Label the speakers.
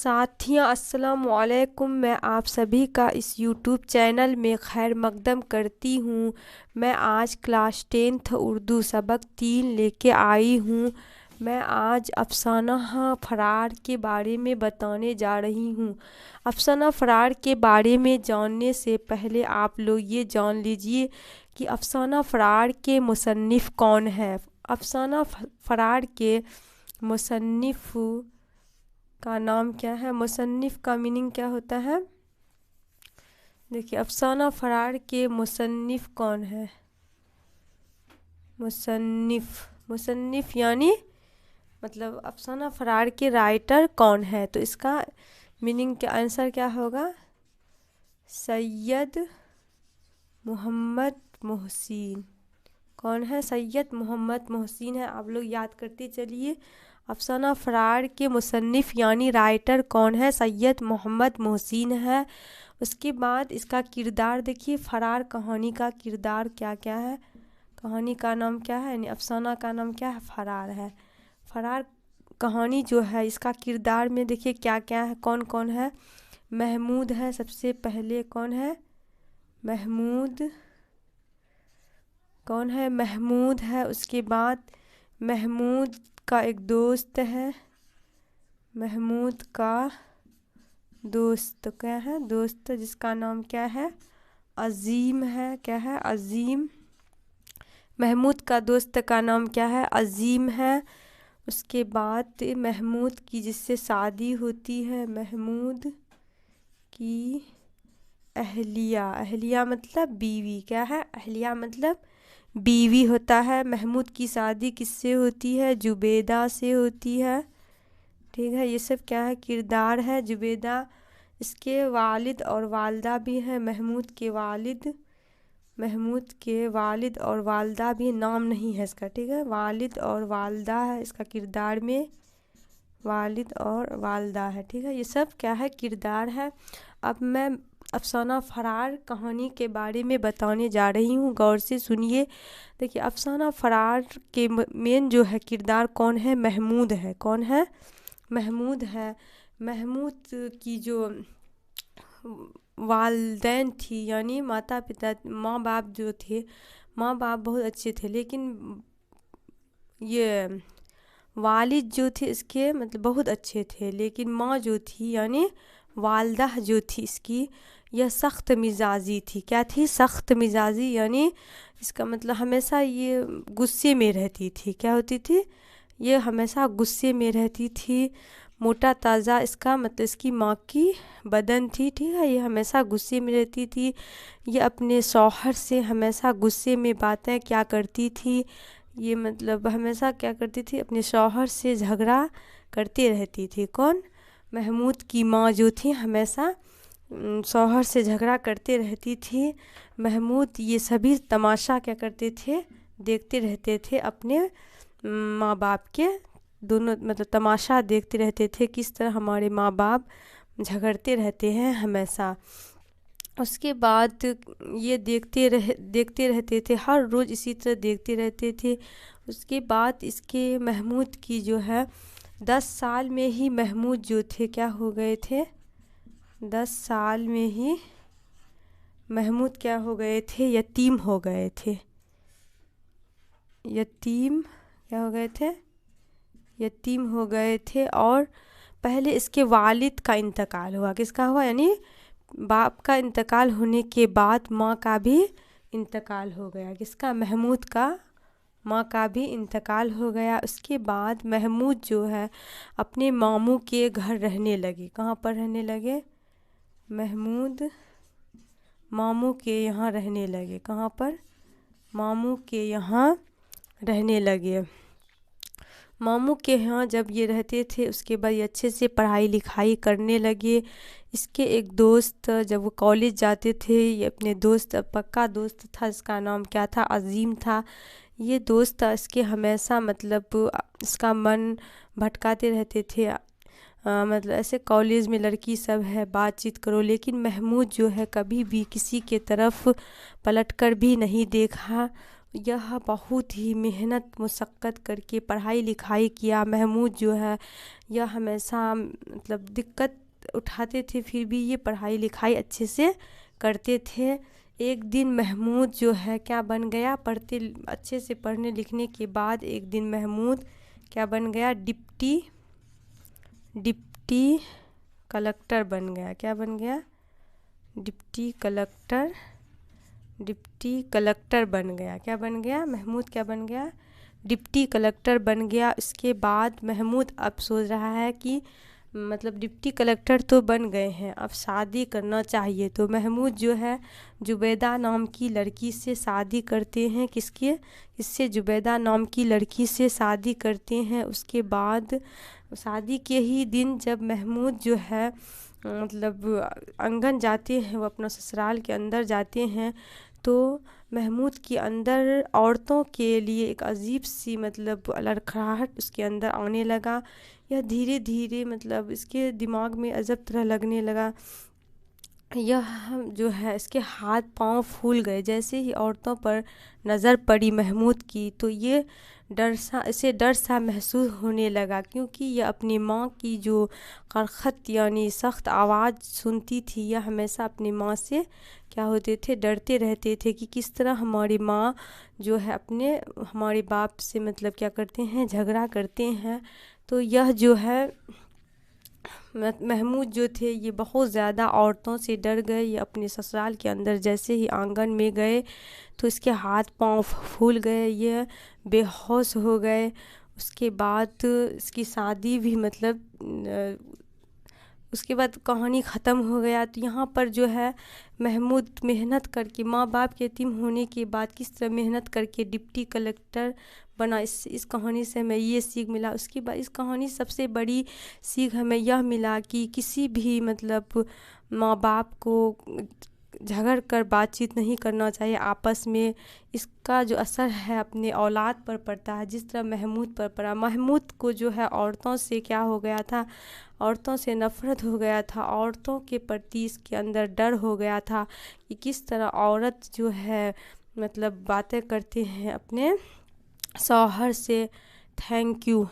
Speaker 1: साथियों अस्सलाम वालेकुम। मैं आप सभी का इस यूट्यूब चैनल में खैर मकदम करती हूँ। मैं आज क्लास 10th उर्दू सबक 3 लेके आई हूँ। मैं आज अफसाना फरार के बारे में बताने जा रही हूँ। अफसाना फरार के बारे में जानने से पहले आप लोग ये जान लीजिए कि अफसाना फरार के मुसन्निफ़ कौन है। अफसाना फरार के मुसन्निफ़ का नाम क्या है, मुसन्निफ़ का मीनिंग क्या होता है। देखिए, अफसाना फरार के मुसन्निफ़ कौन है। मुसन्निफ़ यानी मतलब अफसाना फरार के राइटर कौन है। तो इसका मीनिंग का आंसर क्या होगा, सैयद मोहम्मद मोहसिन। कौन है, सैयद मोहम्मद मोहसिन है। आप लोग याद करते चलिए, अफसाना फरार के मुसन्निफ़ यानी राइटर कौन है, सैयद मोहम्मद मोहसिन है। उसके बाद इसका किरदार देखिए, फरार कहानी का किरदार क्या क्या है। कहानी का नाम क्या है, यानी अफसाना का नाम क्या है, फरार है। फरार कहानी जो है इसका किरदार में देखिए क्या क्या है, कौन कौन है। महमूद है, सबसे पहले कौन है, महमूद। कौन है, महमूद है। उसके बाद महमूद का एक दोस्त है, महमूद का दोस्त क्या है, दोस्त जिसका नाम क्या है, अजीम है। क्या है, अजीम। महमूद का दोस्त का नाम क्या है, अजीम है। उसके बाद महमूद की जिससे शादी होती है, महमूद की अहलिया। अहलिया मतलब बीवी। क्या है, अहलिया मतलब बीवी होता है। महमूद की शादी किससे होती है, जुबैदा से होती है। ठीक है, ये सब क्या है, किरदार है। जुबैदा, इसके वालिद और वालदा भी हैं। महमूद के वालिद और वालदा भी, नाम नहीं है इसका। ठीक है, वालिद और वालदा है इसका किरदार में, वालिद और वालदा है। ठीक है, ये सब क्या है, किरदार है। अब मैं अफसाना फरार कहानी के बारे में बताने जा रही हूँ, गौर से सुनिए। देखिए, अफसाना फरार के मेन जो है किरदार कौन है, महमूद है। कौन है, महमूद है। महमूद की जो वालदैन थी यानी माता पिता, माँ बाप जो थे, माँ बाप बहुत अच्छे थे, लेकिन ये वालिद जो थे इसके मतलब बहुत अच्छे थे, लेकिन माँ जो थी यानी वालदा जो थी इसकी, यह सख्त मिजाजी थी। क्या थी, सख्त मिजाजी, यानी इसका मतलब हमेशा ये गुस्से में रहती थी। क्या होती थी, ये हमेशा गुस्से में रहती थी। मोटा ताज़ा इसका मतलब इसकी माँ की बदन थी। ठीक है, ये हमेशा गुस्से में रहती थी। ये अपने शौहर से हमेशा गुस्से में बातें क्या करती थी, ये मतलब हमेशा क्या करती थी, अपने शौहर से झगड़ा करती रहती थी। कौन, महमूद की माँ जो थी हमेशा शौहर से झगड़ा करते रहती थी। महमूद ये सभी तमाशा क्या करते थे, देखते रहते थे अपने माँ बाप के। दोनों मतलब तमाशा देखते रहते थे, किस तरह हमारे माँ बाप झगड़ते रहते हैं हमेशा। उसके बाद ये देखते रहते थे, हर रोज़ इसी तरह देखते रहते थे। उसके बाद इसके महमूद की जो है 10 साल में ही महमूद जो थे क्या हो गए थे, 10 साल में ही महमूद क्या हो गए थे, यतीम हो गए थे। यतीम क्या हो गए थे, यतीम हो गए थे। और पहले इसके वालिद का इंतकाल हुआ। किसका हुआ, यानी बाप का इंतकाल होने के बाद माँ का भी इंतकाल हो गया। किसका, महमूद का माँ का भी इंतकाल हो गया। उसके बाद महमूद जो है अपने मामू के घर रहने लगे। कहाँ पर रहने लगे, महमूद मामू के यहाँ रहने लगे। कहाँ पर, मामू के यहाँ रहने लगे। मामू के यहाँ जब ये रहते थे उसके बाद ये अच्छे से पढ़ाई लिखाई करने लगे। इसके एक दोस्त, जब वो कॉलेज जाते थे, ये अपने दोस्त पक्का दोस्त था, इसका नाम क्या था, अजीम था। ये दोस्त इसके हमेशा मतलब इसका मन भटकाते रहते थे। मतलब ऐसे कॉलेज में लड़की सब है, बातचीत करो, लेकिन महमूद जो है कभी भी किसी के तरफ पलट कर भी नहीं देखा। یہ بہت ہی محنت مشقت کر کے پڑھائی لکھائی کیا محمود جو ہے، یہ ہمیشہ مطلب دقت اٹھاتے تھے، پھر بھی یہ پڑھائی لکھائی اچھے سے کرتے تھے۔ ایک دن محمود جو ہے کیا بن گیا، اچھے سے پڑھنے لکھنے کے بعد ایک دن محمود کیا بن گیا، ڈپٹی کلکٹر بن گیا۔ کیا بن گیا؟ ڈپٹی کلکٹر بن گیا۔ کیا بن گیا؟ محمود کیا بن گیا؟ ڈپٹی کلکٹر بن گیا۔ اس کے بعد محمود اب سوچ رہا ہے کہ مطلب ڈپٹی کلکٹر تو بن گئے ہیں، اب شادی کرنا چاہیے، تو محمود جو ہے زبیدہ نام کی لڑکی سے شادی کرتے ہیں۔ اس سے زبیدہ نام کی لڑکی سے شادی کرتے ہیں۔ اس کے بعد شادی کے ہی دن جب محمود جو ہے مطلب آنگن جاتے ہیں، وہ اپنا سسرال کے اندر جاتے ہیں، تو محمود کے اندر عورتوں کے لیے ایک عجیب سی مطلب لڑکھڑاہٹ اس کے اندر آنے لگا۔ یہ دھیرے دھیرے مطلب اس کے دماغ میں عجب طرح لگنے لگا۔ یہ جو ہے اس کے ہاتھ پاؤں پھول گئے، جیسے ہی عورتوں پر نظر پڑی محمود کی، تو یہ اسے ڈر سا محسوس ہونے لگا، کیونکہ یہ اپنی ماں کی جو کرخت یعنی سخت آواز سنتی تھی۔ یہ ہمیشہ اپنی ماں سے کیا ہوتے تھے، ڈرتے رہتے تھے کہ کس طرح ہماری ماں جو ہے ہمارے باپ سے مطلب کیا کرتے ہیں، جھگڑا کرتے ہیں۔ تو یہ جو ہے محمود جو تھے یہ بہت زیادہ عورتوں سے ڈر گئے۔ یہ اپنے سسرال کے اندر جیسے ہی آنگن میں گئے تو اس کے ہاتھ پاؤں پھول گئے، یہ بے ہوش ہو گئے۔ اس کے بعد اس کی شادی بھی مطلب اس کے بعد کہانی ختم ہو گیا۔ تو یہاں پر جو ہے محمود محنت کر کے، ماں باپ کے یتیم ہونے کے بعد کس طرح محنت کر کے ڈپٹی کلکٹر بنا، اس کہانی سے ہمیں یہ سیکھ ملا۔ اس کے بعد اس کہانی سب سے بڑی سیکھ ہمیں یہ ملا کہ کسی بھی مطلب ماں باپ کو جھگڑ کر بات چیت نہیں کرنا چاہیے آپس میں۔ اس کا جو اثر ہے اپنے اولاد پر پڑتا ہے، جس طرح محمود پر پڑا۔ محمود کو جو ہے عورتوں سے کیا ہو گیا تھا، عورتوں سے نفرت ہو گیا تھا، عورتوں کے پرتی اس کے اندر ڈر ہو گیا تھا کہ کس طرح عورت جو ہے مطلب باتیں کرتے ہیں اپنے شوہر سے۔ Thank you.